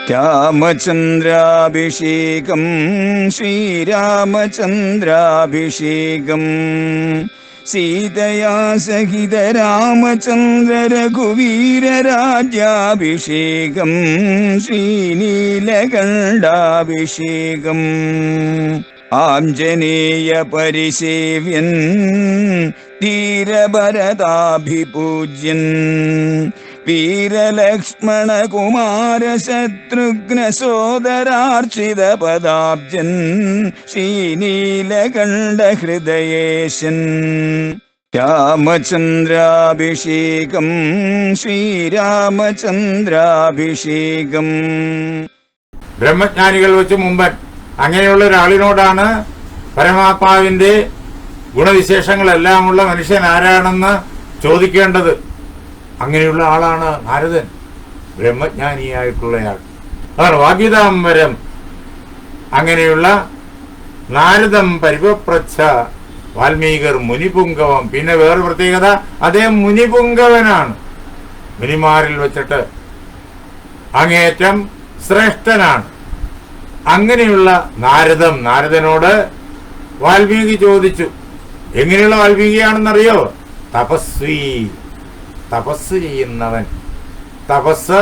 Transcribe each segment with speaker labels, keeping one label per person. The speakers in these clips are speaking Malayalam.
Speaker 1: രാമചന്ദ്രാഭിഷേകം ശ്രീരാമചന്ദ്രാഭിഷേകം സീതയാ സഹിത രാമചന്ദ്ര രഘുവീരരാജ്യാഭിഷേകം ശ്രീനീലകണ്ഠാഭിഷേകം ആഞ്ജനേയ പരിസേവ്യൻ ധീരഭരതാഭിപൂജ്യൻ വീരലക്ഷ്മണ കുമാര ശത്രുഘ്ന സോദരാർച്ചിത പദാബ്ജൻ ശ്രീനീലകണ്ഠ ഹൃദയേശൻ രാമചന്ദ്രാഭിഷേകം ശ്രീരാമചന്ദ്രാഭിഷേകം.
Speaker 2: ബ്രഹ്മജ്ഞാനികൾ വെച്ച് മുമ്പൻ അങ്ങനെയുള്ള ഒരാളിനോടാണ് പരമാത്മാവിന്റെ ഗുണവിശേഷങ്ങളെല്ലാമുള്ള മനുഷ്യൻ ആരാണെന്ന് ചോദിക്കേണ്ടത്. അങ്ങനെയുള്ള ആളാണ് നാരദൻ, ബ്രഹ്മജ്ഞാനിയായിട്ടുള്ളയാൾ. അതാണ് വാഗ്യുതാംബരം. അങ്ങനെയുള്ള നാരദം പരിപപ്രച്ഛ വാൽമീകർ മുനിപുങ്കവം. പിന്നെ വേറെ പ്രത്യേകത, അദ്ദേഹം മുനിപുങ്കവനാണ്. മുനിമാരിൽ വെച്ചിട്ട് അങ്ങേയറ്റം ശ്രേഷ്ഠനാണ്. അങ്ങനെയുള്ള നാരദനോട് വാൽമീകി ചോദിച്ചു. എങ്ങനെയുള്ള വാൽമീകിയാണെന്നറിയോ? തപസ്വി, തപസ് ചെയ്യുന്നവൻ. തപസ്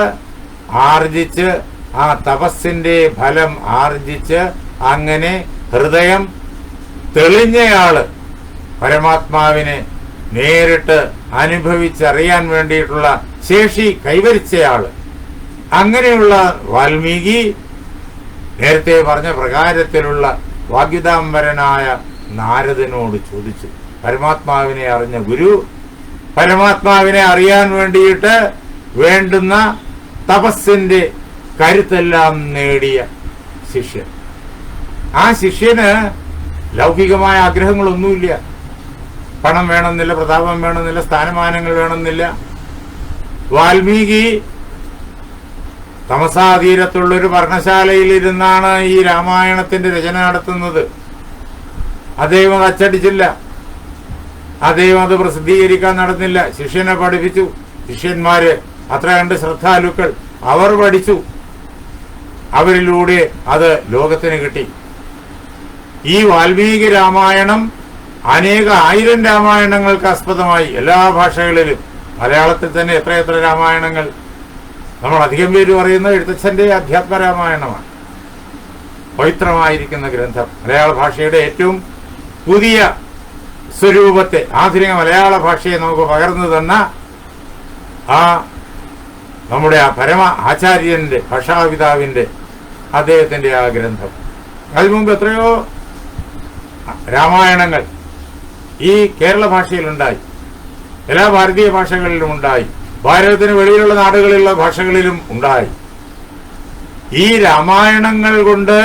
Speaker 2: ആർജിച്ച് ആ തപസ്സിന്റെ ഫലം ആർജിച്ച് അങ്ങനെ ഹൃദയം തെളിഞ്ഞയാള്, പരമാത്മാവിനെ നേരിട്ട് അനുഭവിച്ചറിയാൻ വേണ്ടിയിട്ടുള്ള ശേഷി കൈവരിച്ചയാള്. അങ്ങനെയുള്ള വാൽമീകി നേരത്തെ പറഞ്ഞ പ്രകാരത്തിലുള്ള വാഗ്യുതാംബരനായ നാരദനോട് ചോദിച്ചു. പരമാത്മാവിനെ അറിഞ്ഞ ഗുരു, പരമാത്മാവിനെ അറിയാൻ വേണ്ടിയിട്ട് വേണ്ടുന്ന തപസ്സിന്റെ കരുത്തെല്ലാം നേടിയ ശിഷ്യൻ. ആ ശിഷ്യന് ലൗകികമായ ആഗ്രഹങ്ങളൊന്നുമില്ല. പണം വേണമെന്നില്ല, പ്രതാപം വേണമെന്നില്ല, സ്ഥാനമാനങ്ങൾ വേണമെന്നില്ല. വാൽമീകി തമസാതീരത്തുള്ളൊരു പർണശാലയിലിരുന്നാണ് ഈ രാമായണത്തിന്റെ രചന നടത്തുന്നത്. അദ്ദേഹം അത് അച്ചടിച്ചില്ല, അദ്ദേഹം അത് പ്രസിദ്ധീകരിക്കാൻ നടന്നില്ല. ശിഷ്യനെ പഠിപ്പിച്ചു. ശിഷ്യന്മാര് അത്ര കണ്ട് ശ്രദ്ധാലുക്കൾ, അവർ പഠിച്ചു. അവരിലൂടെ അത് ലോകത്തിന് കിട്ടി. ഈ വാൽമീകി രാമായണം അനേക ആയിരം രാമായണങ്ങൾക്ക് ആസ്പദമായി എല്ലാ ഭാഷകളിലും. മലയാളത്തിൽ തന്നെ എത്രയെത്ര രാമായണങ്ങൾ. നമ്മൾ അധികം പേര് പറയുന്ന എഴുത്തച്ഛന്റെ അധ്യാത്മരാമായണമാണ്. പവിത്രമായിരിക്കുന്ന ഗ്രന്ഥം. മലയാള ഭാഷയുടെ ഏറ്റവും പുതിയ സ്വരൂപത്തെ, ആധുനിക മലയാള ഭാഷയെ നമുക്ക് പകർന്നു തന്ന ആ നമ്മുടെ ആ പരമ ആചാര്യന്റെ, ഭാഷാപിതാവിന്റെ, അദ്ദേഹത്തിന്റെ ആ ഗ്രന്ഥം. അതിനു മുമ്പ് എത്രയോ രാമായണങ്ങൾ ഈ കേരള ഭാഷയിലുണ്ടായി, എല്ലാ ഭാരതീയ ഭാഷകളിലും ഉണ്ടായി, ഭാരതത്തിന് വെളിയിലുള്ള നാടുകളിലുള്ള ഭാഷകളിലും ഉണ്ടായി. ഈ രാമായണങ്ങൾ കൊണ്ട്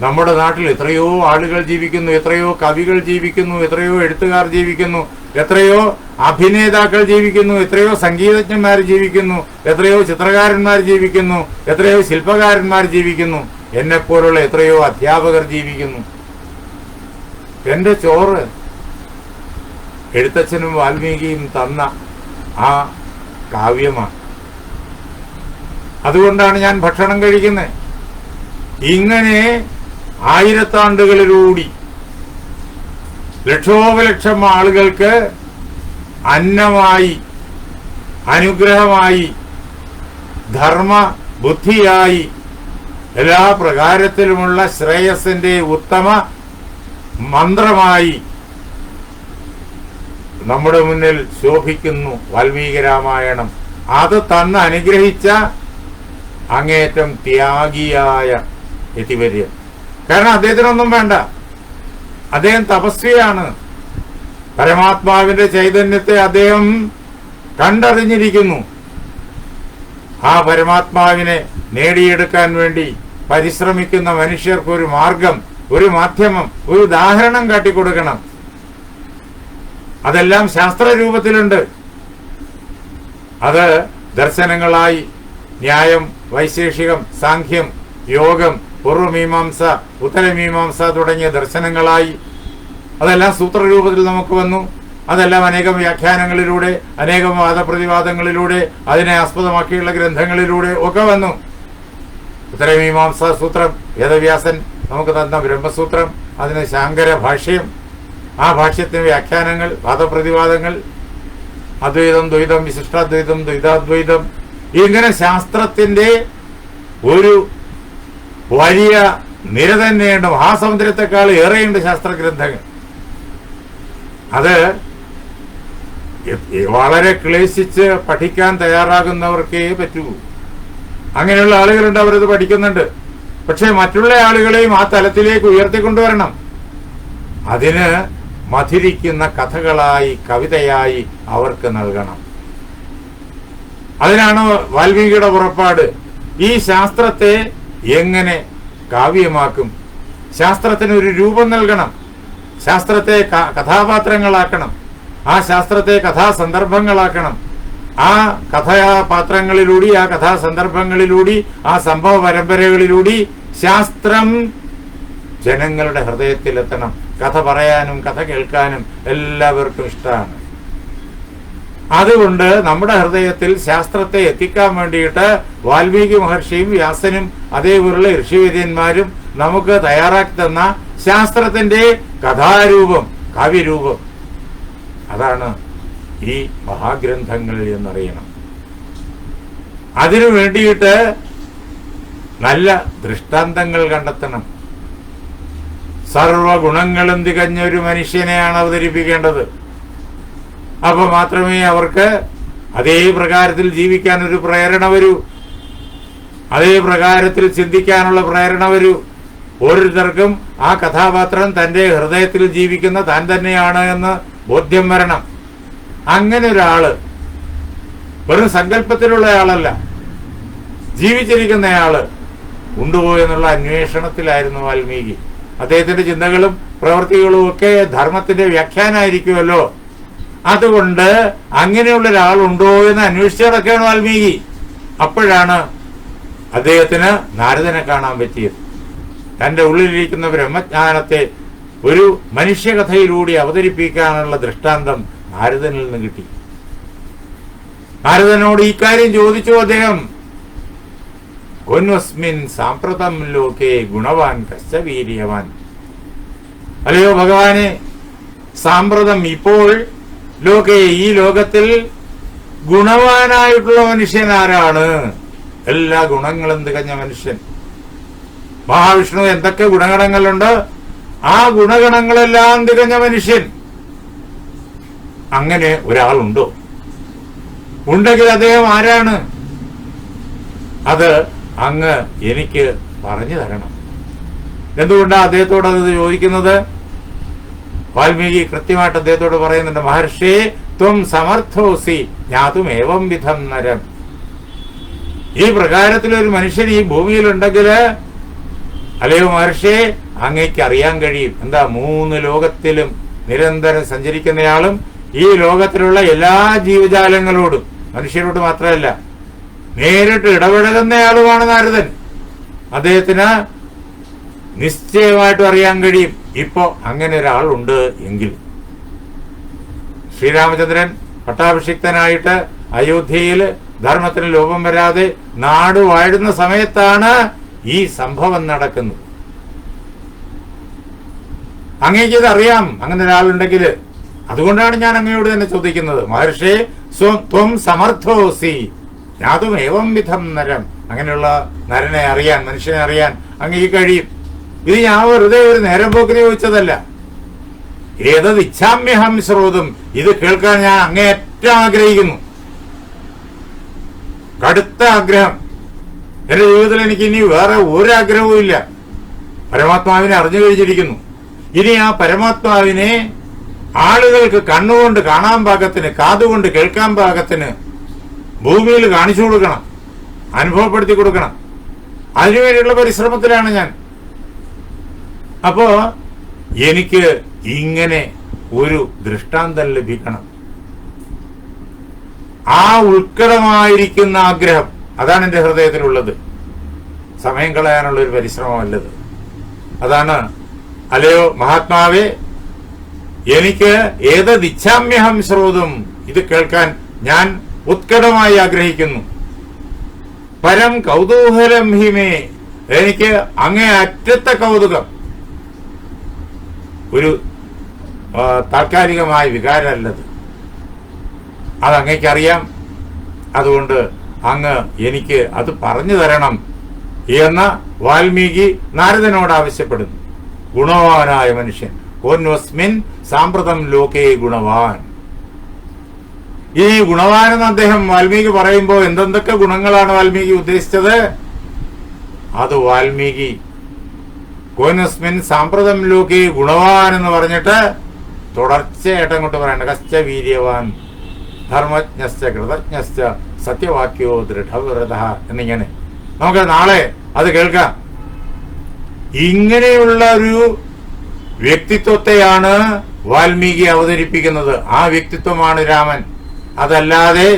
Speaker 2: നമ്മുടെ നാട്ടിൽ എത്രയോ ആളുകൾ ജീവിക്കുന്നു, എത്രയോ കവികൾ ജീവിക്കുന്നു, എത്രയോ എഴുത്തുകാർ ജീവിക്കുന്നു, എത്രയോ അഭിനേതാക്കൾ ജീവിക്കുന്നു, എത്രയോ സംഗീതജ്ഞന്മാർ ജീവിക്കുന്നു, എത്രയോ ചിത്രകാരന്മാർ ജീവിക്കുന്നു, എത്രയോ ശില്പകാരന്മാർ ജീവിക്കുന്നു, എന്നെപ്പോലുള്ള എത്രയോ അധ്യാപകർ ജീവിക്കുന്നു. എന്റെ ചോറ് എഴുത്തച്ഛനും വാൽമീകിയും തന്ന ആ കാവ്യമാണ്. അതുകൊണ്ടാണ് ഞാൻ ഭക്ഷണം കഴിക്കുന്നത്. ഇങ്ങനെ ആയിരത്താണ്ടുകളിലൂടി ലക്ഷോപലക്ഷം ആളുകൾക്ക് അന്നമായി, അനുഗ്രഹമായി, ധർമ്മ ബുദ്ധിയായി, എല്ലാ പ്രകാരത്തിലുമുള്ള ശ്രേയസിന്റെ ഉത്തമ മന്ത്രമായി നമ്മുടെ മുന്നിൽ ശോഭിക്കുന്നു വാൽമീകി രാമായണം. അത് തന്ന് അനുഗ്രഹിച്ച അങ്ങേയറ്റം ത്യാഗിയായ യതിവര്യൻ. കാരണം അദ്ദേഹത്തിനൊന്നും വേണ്ട, അദ്ദേഹം തപസ്വിയാണ്. പരമാത്മാവിന്റെ ചൈതന്യത്തെ അദ്ദേഹം കണ്ടറിഞ്ഞിരിക്കുന്നു. ആ പരമാത്മാവിനെ നേടിയെടുക്കാൻ വേണ്ടി പരിശ്രമിക്കുന്ന മനുഷ്യർക്ക് ഒരു മാർഗം, ഒരു മാധ്യമം, ഒരു ഉദാഹരണം കാട്ടിക്കൊടുക്കണം. അതെല്ലാം ശാസ്ത്രരൂപത്തിലുണ്ട്. അത് ദർശനങ്ങളായി ന്യായം, വൈശേഷികം, സാഖ്യം, യോഗം, പൂർവമീമാംസ, ഉത്തരമീമാംസ തുടങ്ങിയ ദർശനങ്ങളായി അതെല്ലാം സൂത്രരൂപത്തിൽ നമുക്ക് വന്നു. അതെല്ലാം അനേകം വ്യാഖ്യാനങ്ങളിലൂടെ, അനേകം വാദപ്രതിവാദങ്ങളിലൂടെ, അതിനെ ആസ്പദമാക്കിയുള്ള ഗ്രന്ഥങ്ങളിലൂടെ ഒക്കെ വന്നു. ഉത്തരമീമാംസാ സൂത്രം, വേദവ്യാസൻ നമുക്ക് തന്ന ബ്രഹ്മസൂത്രം, അതിന് ശാങ്കര ഭാഷ്യം, ആ ഭാഷ്യത്തിന് വ്യാഖ്യാനങ്ങൾ, വാദപ്രതിവാദങ്ങൾ, അദ്വൈതം, ദ്വൈതം, വിശിഷ്ടാദ്വൈതം, ദ്വൈതാദ്വൈതം, ഇങ്ങനെ ശാസ്ത്രത്തിന്റെ ഒരു വലിയ നിര തന്നെയുണ്ട്. മഹാസമുദ്രത്തെക്കാൾ ഏറെയുണ്ട് ശാസ്ത്രഗ്രന്ഥങ്ങൾ. അത് വളരെ ക്ലേശിച്ച് പഠിക്കാൻ തയ്യാറാകുന്നവർക്കേ പറ്റൂ. അങ്ങനെയുള്ള ആളുകളുണ്ട്, അവരത് പഠിക്കുന്നുണ്ട്. പക്ഷെ മറ്റുള്ള ആളുകളെയും ആ തലത്തിലേക്ക് ഉയർത്തിക്കൊണ്ടുവരണം. അതിന് മധുരിക്കുന്ന കഥകളായി, കവിതയായി അവർക്ക് നൽകണം. അതിനാണ് വാൽമീകിയുടെ പുറപ്പാട്. ഈ ശാസ്ത്രത്തെ എങ്ങനെ കാവ്യമാക്കും? ശാസ്ത്രത്തിന് ഒരു രൂപം നൽകണം. ശാസ്ത്രത്തെ കഥാപാത്രങ്ങളാക്കണം. ആ ശാസ്ത്രത്തെ കഥാസന്ദർഭങ്ങളാക്കണം. ആ കഥാപാത്രങ്ങളിലൂടെ, ആ കഥാസന്ദർഭങ്ങളിലൂടെ, ആ സംഭവ പരമ്പരകളിലൂടെ ശാസ്ത്രം ജനങ്ങളുടെ ഹൃദയത്തിലെത്തണം. കഥ പറയാനും കഥ കേൾക്കാനും എല്ലാവർക്കും ഇഷ്ടമാണ്. അതുകൊണ്ട് നമ്മുടെ ഹൃദയത്തിൽ ശാസ്ത്രത്തെ എത്തിക്കാൻ വേണ്ടിയിട്ട് വാൽമീകി മഹർഷിയും വ്യാസനും അതേപോലുള്ള ഋഷിവര്യന്മാരും നമുക്ക് തയ്യാറാക്കി തന്ന ശാസ്ത്രത്തിന്റെ കഥാരൂപം, കാവ്യരൂപം, അതാണ് ഈ മഹാഗ്രന്ഥങ്ങൾ എന്നറിയണം. അതിനു വേണ്ടിയിട്ട് നല്ല ദൃഷ്ടാന്തങ്ങൾ കണ്ടെത്തണം. സർവഗുണങ്ങളും തികഞ്ഞൊരു മനുഷ്യനെയാണ് അവതരിപ്പിക്കേണ്ടത്. അപ്പൊ മാത്രമേ അവർക്ക് അതേ പ്രകാരത്തിൽ ജീവിക്കാൻ ഒരു പ്രേരണ വരൂ, അതേ പ്രകാരത്തിൽ ചിന്തിക്കാനുള്ള പ്രേരണ വരൂ. ഓരോരുത്തർക്കും ആ കഥാപാത്രം തന്റെ ഹൃദയത്തിൽ ജീവിക്കുന്ന താൻ തന്നെയാണ് എന്ന് ബോധ്യം വരണം. അങ്ങനെ ഒരാള് വെറും സങ്കല്പത്തിലുള്ള ആളല്ല, ജീവിച്ചിരിക്കുന്നയാള് ഉണ്ടുപോ എന്നുള്ള അന്വേഷണത്തിലായിരുന്നു വാൽമീകി. അദ്ദേഹത്തിന്റെ ചിന്തകളും പ്രവൃത്തികളും ഒക്കെ ധർമ്മത്തിന്റെ വ്യാഖ്യാനായിരിക്കുമല്ലോ. അതുകൊണ്ട് അങ്ങനെയുള്ള ഒരാളുണ്ടോ എന്ന് അന്വേഷിച്ച് നടക്കുകയാണ് വാൽമീകി. അപ്പോഴാണ് അദ്ദേഹത്തിന് നാരദനെ കാണാൻ പറ്റിയത്. തന്റെ ഉള്ളിലിരിക്കുന്ന ബ്രഹ്മജ്ഞാനത്തെ ഒരു മനുഷ്യകഥയിലൂടെ അവതരിപ്പിക്കാനുള്ള ദൃഷ്ടാന്തം നാരദനിൽ നിന്ന് കിട്ടി. നാരദനോട് ഈ കാര്യം ചോദിച്ചു അദ്ദേഹം. ഗോന്വസ്മിൻ സാമ്പ്രതം ലോകേ ഗുണവാൻ കശ്ച വീര്യവാൻ. അല്ലയോ ഭഗവാനെ, സാമ്പ്രതം ഇപ്പോൾ ലോകേ, ഈ ലോകത്തിൽ ഗുണവാനായിട്ടുള്ള മനുഷ്യൻ ആരാണ്? എല്ലാ ഗുണങ്ങളും തികഞ്ഞ മനുഷ്യൻ. മഹാവിഷ്ണു എന്തൊക്കെ ഗുണഗണങ്ങളുണ്ട്, ആ ഗുണഗണങ്ങളെല്ലാം തികഞ്ഞ മനുഷ്യൻ. അങ്ങനെ ഒരാളുണ്ടോ? ഉണ്ടെങ്കിൽ അദ്ദേഹം ആരാണ്? അത് അങ്ങ് എനിക്ക് പറഞ്ഞു തരണം. എന്തുകൊണ്ടാണ് അദ്ദേഹത്തോട് അത് ചോദിക്കുന്നത്? വാൽമീകി കൃത്യമായിട്ട് അദ്ദേഹത്തോട് പറയുന്നുണ്ട്, മഹർഷേ ത്വം സമർത്ഥോസി ജ്ഞാതും ഏവം വിധം നരം. ഈ പ്രകാരത്തിലൊരു മനുഷ്യൻ ഈ ഭൂമിയിലുണ്ടെങ്കിൽ, അല്ലയോ മഹർഷേ, അങ്ങേക്ക് അറിയാൻ കഴിയും. എന്താ? 3 ലോകത്തിലും നിരന്തരം സഞ്ചരിക്കുന്നയാളും ഈ ലോകത്തിലുള്ള എല്ലാ ജീവജാലങ്ങളോടും, മനുഷ്യരോട് മാത്രമല്ല, നേരിട്ട് ഇടപെടുന്നയാളുമാണ് നാരദൻ. അദ്ദേഹത്തിന് നിശ്ചയമായിട്ടും അറിയാൻ കഴിയും ഇപ്പോ അങ്ങനെ ഒരാളുണ്ട് എങ്കിൽ. ശ്രീരാമചന്ദ്രൻ പട്ടാഭിഷിക്തനായിട്ട് അയോധ്യയിൽ ധർമ്മത്തിന് ലോപം വരാതെ നാട് വാഴുന്ന സമയത്താണ് ഈ സംഭവം നടക്കുന്നത്. അങ്ങേക്കത് അറിയാം അങ്ങനെ ഒരാളുണ്ടെങ്കിൽ. അതുകൊണ്ടാണ് ഞാൻ അങ്ങയോട് തന്നെ ചോദിക്കുന്നത്, മഹർഷേ ത്വം സമർത്ഥോസി ജ്ഞാതും ഏവം വിധം നരം. അങ്ങനെയുള്ള നരനെ അറിയാൻ, മനുഷ്യനെ അറിയാൻ അങ്ങേക്ക് കഴിയും. ഇത് ഞാൻ വെറുതെ ഒരു നേരം പോക്കിന് ചോദിച്ചതല്ല. ഏതത് ഇച്ഛാമ്യഹം ശ്രോതും, ഇത് കേൾക്കാൻ ഞാൻ അങ്ങേയറ്റം ആഗ്രഹിക്കുന്നു. കടുത്ത ആഗ്രഹം. എന്റെ ജീവിതത്തിൽ എനിക്ക് ഇനി വേറെ ഒരാഗ്രഹവും ഇല്ല. പരമാത്മാവിനെ അറിഞ്ഞു കഴിഞ്ഞിരിക്കുന്നു. ഇനി ആ പരമാത്മാവിനെ ആളുകൾക്ക് കണ്ണുകൊണ്ട് കാണാൻ പാകത്തിന്, കാതുകൊണ്ട് കേൾക്കാൻ പാകത്തിന് ഭൂമിയിൽ കാണിച്ചു കൊടുക്കണം, അനുഭവപ്പെടുത്തി കൊടുക്കണം. അതിനുവേണ്ടിയുള്ള പരിശ്രമത്തിലാണ് ഞാൻ. അപ്പോ എനിക്ക് ഇങ്ങനെ ഒരു ദൃഷ്ടാന്തം ലഭിക്കണം. ആ ഉത്കടമായിരിക്കുന്ന ആഗ്രഹം, അതാണ് എന്റെ ഹൃദയത്തിലുള്ളത്. സമയം കളയാനുള്ള ഒരു പരിശ്രമമല്ലത്. അതാണ്, അല്ലയോ മഹാത്മാവേ, എനിക്ക് ഏതദിച്ഛാമ്യഹം ശ്രോതും, ഇത് കേൾക്കാൻ ഞാൻ ഉത്കടമായി ആഗ്രഹിക്കുന്നു. പരം കൗതൂഹലം ഹിമേ, എനിക്ക് അങ്ങേ അറ്റത്തെ കൗതുകം. ഒരു താൽക്കാലികമായ വികാരമല്ലത്, അത് അങ്ങേക്കറിയാം. അതുകൊണ്ട് അങ്ങ് എനിക്ക് അത് പറഞ്ഞു തരണം എന്ന് വാൽമീകി നാരദനോട് ആവശ്യപ്പെടുന്നു. ഗുണവാനായ മനുഷ്യൻ, കോന്വസ്മിൻ സാമ്പ്രതം ലോകേ ഗുണവാൻ. ഈ ഗുണവാനെന്ന് അദ്ദേഹം വാൽമീകി പറയുമ്പോൾ എന്തെന്തൊക്കെ ഗുണങ്ങളാണ് വാൽമീകി ഉദ്ദേശിച്ചത്? അത് വാൽമീകി കോന്വസ്മിൻ സാമ്പ്രതം ലോകേ ഗുണവാൻ എന്ന് പറഞ്ഞിട്ട് തുടർച്ചയായിട്ട് അങ്ങോട്ട് പറയണ്ട. കശ്ച വീര്യവാൻ ധർമ്മജ്ഞശ്ച കൃതജ്ഞശ്ച സത്യവാക്യോ ദൃഢവ്രതഃ എന്നിങ്ങനെ നമുക്ക് നാളെ അത് കേൾക്കാം. ഇങ്ങനെയുള്ള ഒരു വ്യക്തിത്വത്തെയാണ് വാൽമീകി അവതരിപ്പിക്കുന്നത്. ആ വ്യക്തിത്വമാണ് രാമൻ. അതല്ലാതെ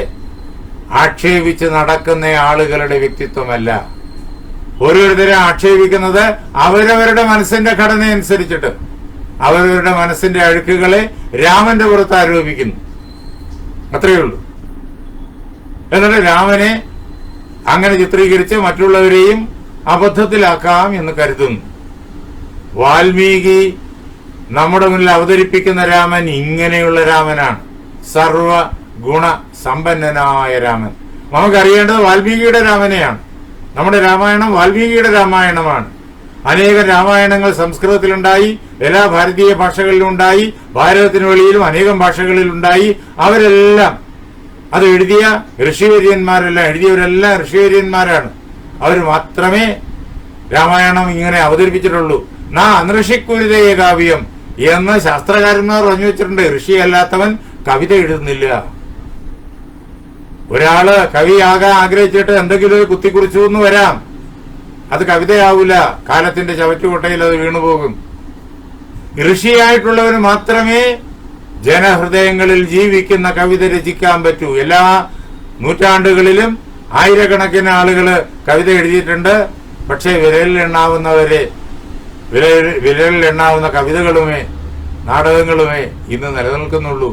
Speaker 2: ആക്ഷേപിച്ച് നടക്കുന്ന ആളുകളുടെ വ്യക്തിത്വമല്ല. ഓരോരുത്തരെ ആക്ഷേപിക്കുന്നത് അവരവരുടെ മനസ്സിന്റെ ഘടന അനുസരിച്ചിട്ട് അവരവരുടെ മനസ്സിന്റെ അഴുക്കുകളെ രാമന്റെ പുറത്ത് ആരോപിക്കുന്നു. അത്രയേ ഉള്ളൂ. എന്നിട്ട് രാമനെ അങ്ങനെ ചിത്രീകരിച്ച് മറ്റുള്ളവരെയും അബദ്ധത്തിലാക്കാം എന്ന് കരുതുന്നു. വാൽമീകി നമ്മുടെ മുന്നിൽ അവതരിപ്പിക്കുന്ന രാമൻ ഇങ്ങനെയുള്ള രാമനാണ്. സർവ ഗുണ സമ്പന്നനായ രാമൻ. നമുക്കറിയേണ്ടത് വാൽമീകിയുടെ രാമനെയാണ്. നമ്മുടെ രാമായണം വാൽമീകിയുടെ രാമായണമാണ്. അനേകം രാമായണങ്ങൾ സംസ്കൃതത്തിലുണ്ടായി, എല്ലാ ഭാരതീയ ഭാഷകളിലും ഉണ്ടായി, ഭാരതത്തിന് വെളിയിലും അനേകം ഭാഷകളിലുണ്ടായി. അവരെല്ലാം അത് എഴുതിയ ഋഷിവര്യന്മാരെല്ലാം എഴുതിയവരെല്ലാം ഋഷിവര്യന്മാരാണ്. അവർ മാത്രമേ രാമായണം ഇങ്ങനെ അവതരിപ്പിച്ചിട്ടുള്ളൂ. നാ അനൃഷിക്കുരുതേ കാവ്യം എന്ന് ശാസ്ത്രകാരന്മാർ പറഞ്ഞു വെച്ചിട്ടുണ്ട്. ഋഷിയല്ലാത്തവൻ കവിത എഴുതുന്നില്ല. ഒരാള് കവിയാകാൻ ആഗ്രഹിച്ചിട്ട് എന്തെങ്കിലും ഒരു കുത്തിക്കുറിച്ചു എന്ന് വരാം, അത് കവിതയാവൂല. കാലത്തിന്റെ ചവറ്റുകൊട്ടയിൽ അത് വീണുപോകും. ഋഷിയായിട്ടുള്ളവന് മാത്രമേ ജനഹൃദയങ്ങളിൽ ജീവിക്കുന്ന കവിത രചിക്കാൻ പറ്റൂ. എല്ലാ നൂറ്റാണ്ടുകളിലും ആയിരക്കണക്കിന് ആളുകള് കവിത എഴുതിയിട്ടുണ്ട്. പക്ഷെ വിരലിൽ എണ്ണാവുന്ന കവിതകളുമേ നാടകങ്ങളുമേ ഇന്ന് നിലനിൽക്കുന്നുള്ളൂ.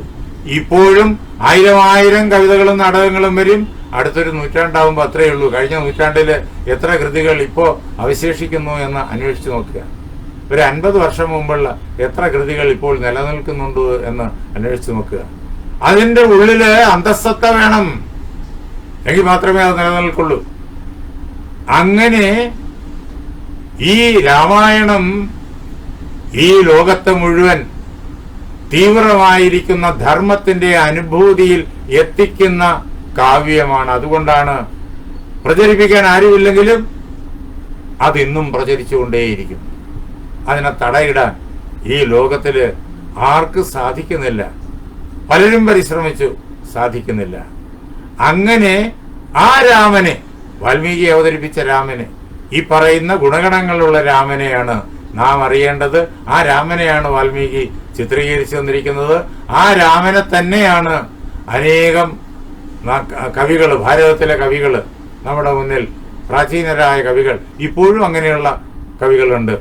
Speaker 2: ഇപ്പോഴും ആയിരം കവിതകളും നാടകങ്ങളും വരും. അടുത്തൊരു നൂറ്റാണ്ടാവുമ്പോൾ അത്രയേ ഉള്ളൂ. കഴിഞ്ഞ നൂറ്റാണ്ടില് എത്ര കൃതികൾ ഇപ്പോ അവശേഷിക്കുന്നു എന്ന് അന്വേഷിച്ചു നോക്കുക. ഒരു 50 വർഷം മുമ്പുള്ള എത്ര കൃതികൾ ഇപ്പോൾ നിലനിൽക്കുന്നുണ്ട് എന്ന് അന്വേഷിച്ചു നോക്കുക. അതിന്റെ ഉള്ളില് അന്തസ്സത്ത വേണം, എങ്കിൽ മാത്രമേ അത് നിലനിൽക്കുള്ളൂ. അങ്ങനെ ഈ രാമായണം ഈ ലോകത്തെ മുഴുവൻ തീവ്രമായിരിക്കുന്ന ധർമ്മത്തിന്റെ അനുഭൂതിയിൽ എത്തിക്കുന്ന കാവ്യമാണ്. അതുകൊണ്ടാണ് പ്രചരിപ്പിക്കാൻ ആരുമില്ലെങ്കിലും അതിന്നും പ്രചരിച്ചുകൊണ്ടേയിരിക്കും. അതിനെ തടയിടാൻ ഈ ലോകത്തില് ആർക്ക് സാധിക്കുന്നില്ല. പലരും പരിശ്രമിച്ചു, സാധിക്കുന്നില്ല. അങ്ങനെ ആ രാമനെ, വാൽമീകി അവതരിപ്പിച്ച രാമനെ, ഈ പറയുന്ന ഗുണഗണങ്ങളുള്ള രാമനെയാണ് നാം അറിയേണ്ടത്. ആ രാമനെയാണ് വാൽമീകി ചിത്രീകരിച്ചു വന്നിരിക്കുന്നത്. ആ രാമനെ തന്നെയാണ് അനേകം കവികൾ, ഭാരതത്തിലെ കവികൾ, നമ്മുടെ മുന്നിൽ പ്രാചീനരായ കവികൾ, ഇപ്പോഴും അങ്ങനെയുള്ള കവികളുണ്ട്.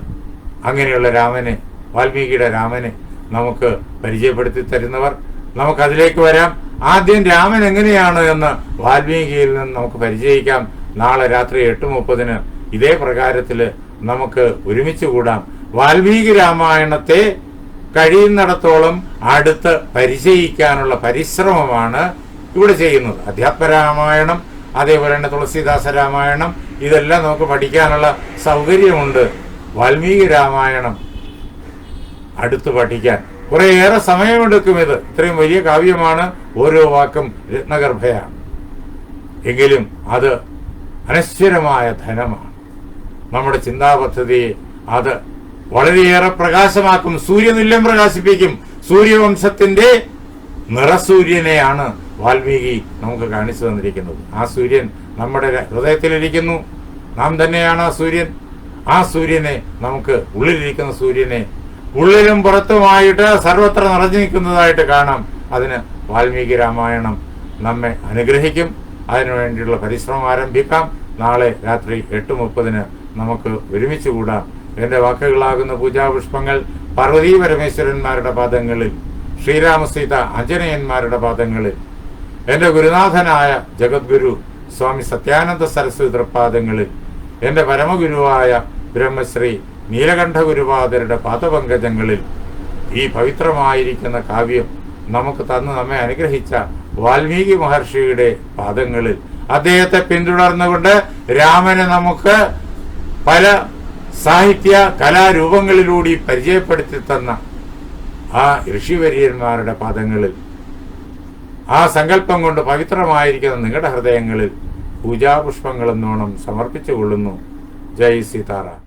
Speaker 2: അങ്ങനെയുള്ള രാമനെ, വാൽമീകിയുടെ രാമനെ നമുക്ക് പരിചയപ്പെടുത്തി തരുന്നവർ. നമുക്കതിലേക്ക് വരാം. ആദ്യം രാമൻ എങ്ങനെയാണ് എന്ന് വാൽമീകിയിൽ നിന്ന് നമുക്ക് പരിചയിക്കാം. നാളെ രാത്രി 8:30 ഇതേ പ്രകാരത്തില് നമുക്ക് ഒരുമിച്ച് കൂടാം. വാൽമീകി രാമായണത്തെ കഴിയുന്നിടത്തോളം അടുത്ത് പരിചയിക്കാനുള്ള പരിശ്രമമാണ് ഇവിടെ ചെയ്യുന്നത്. അധ്യാത്മരാമായണം, അതേപോലെ തന്നെ തുളസീദാസ രാമായണം, ഇതെല്ലാം നമുക്ക് പഠിക്കാനുള്ള സൗകര്യമുണ്ട്. വാൽമീകി രാമായണം അടുത്ത് പഠിക്കാൻ കുറേയേറെ സമയമെടുക്കും. ഇത് ഇത്രയും വലിയ കാവ്യമാണ്. ഓരോ വാക്കും രത്നഗർഭയാണ്. എങ്കിലും അത് അനശ്വരമായ ധനമാണ്. നമ്മുടെ ചിന്താപദ്ധതിയെ അത് വളരെയേറെ പ്രകാശമാക്കും. സൂര്യനില്ലം പ്രകാശിപ്പിക്കും. സൂര്യവംശത്തിന്റെ നിറസൂര്യനെയാണ് വാൽമീകി നമുക്ക് കാണിച്ചു തന്നിരിക്കുന്നത്. ആ സൂര്യൻ നമ്മുടെ ഹൃദയത്തിലിരിക്കുന്നു. നാം തന്നെയാണ് ആ സൂര്യൻ. ആ സൂര്യനെ നമുക്ക്, ഉള്ളിലിരിക്കുന്ന സൂര്യനെ ഉള്ളിലും പുറത്തുമായിട്ട് സർവത്ര നിറഞ്ഞു നിൽക്കുന്നതായിട്ട് കാണാം. അതിന് വാൽമീകി രാമായണം നമ്മെ അനുഗ്രഹിക്കും. അതിനുവേണ്ടിയുള്ള പരിശ്രമം ആരംഭിക്കാം. നാളെ രാത്രി 8:30 നമുക്ക് ഒരുമിച്ച് കൂടാം. എന്റെ വാക്കുകളാകുന്ന പൂജാപുഷ്പങ്ങൾ പാർവതീ പരമേശ്വരന്മാരുടെ പാദങ്ങളിൽ, ശ്രീരാമസീത ആഞ്ജനേയന്മാരുടെ പാദങ്ങളിൽ, എൻ്റെ ഗുരുനാഥനായ ജഗദ്ഗുരു സ്വാമി സത്യാനന്ദ സരസ്വതി തൃപ്പാദങ്ങളിൽ, എൻ്റെ പരമഗുരുവായ ബ്രഹ്മശ്രീ നീലകണ്ഠ ഗുരുപാദരുടെ പാദപങ്കജങ്ങളിൽ ഈ പവിത്രമായിരിക്കുന്ന കാവ്യം നമുക്ക് തന്ന് നമ്മെ അനുഗ്രഹിച്ച വാൽമീകി മഹർഷിയുടെ പാദങ്ങളിൽ, അദ്ദേഹത്തെ പിന്തുടർന്നുകൊണ്ട് രാമനെ നമുക്ക് പല സാഹിത്യ കലാരൂപങ്ങളിലൂടെ പരിചയപ്പെടുത്തി തന്ന ആ ഋഷിവര്യന്മാരുടെ പാദങ്ങളിൽ, ആ സങ്കല്പം കൊണ്ട് പവിത്രമായിരിക്കുന്ന നിങ്ങളുടെ ഹൃദയങ്ങളിൽ പൂജാപുഷ്പങ്ങളെന്നോണം സമർപ്പിച്ചു കൊള്ളുന്നു. ജയ് സീതാറാം.